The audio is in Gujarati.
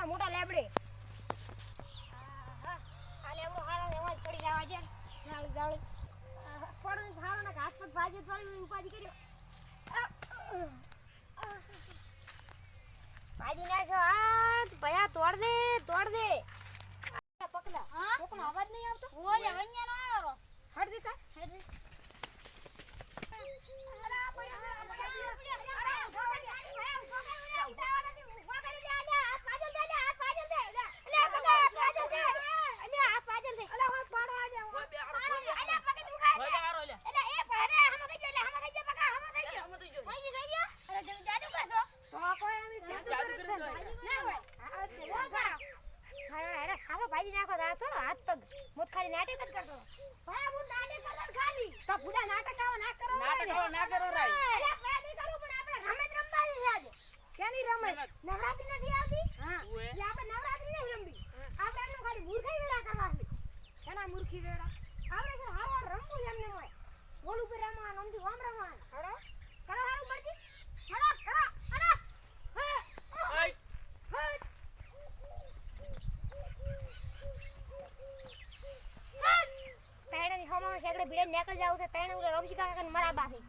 મોટા મોટા લેબડે આ લેબડો હારો એમાં ચડી જવા છે નાળી જાળી પડન થારો ને હાથ પગ ભાજે પડી ઉપાધી કર્યો ભાજી ના છો હાથ ભયા તોડ દે પકલા કોકનો અવાજ નહીં આવતો ઓય વન્યા નો આવ્યો હટ દીકા હટ દે ભાજી નાખો તો હાથ પગ મુત ખાલી નાટક જ કરતો ભાઈ હું નાટક કલર ખાલી તો પૂરા નાટક ના કરો રાઈ અરે નહીં કરું પણ આપણે રમત રમવાની છે આજે શેની રમત નવરાત્રી નથી આવતી હા એટલે આપણે નવરાત્રી નહીં રમવી આપણે એનું ખાલી મૂર્ખાઈ વેડા કરવાની શેના મૂર્ખી વેડા આપણે છે હારો રમવું એમને હોય બોલ ઉપર રમવાનું આમથી ઓમ રમવાનું હડો કરો હારું મરજી હડો કરો હડો તેણે હમણાં શેકડે ભીડે નીકળી જાવ છે તેણે રમશી કાકા મરા બાકી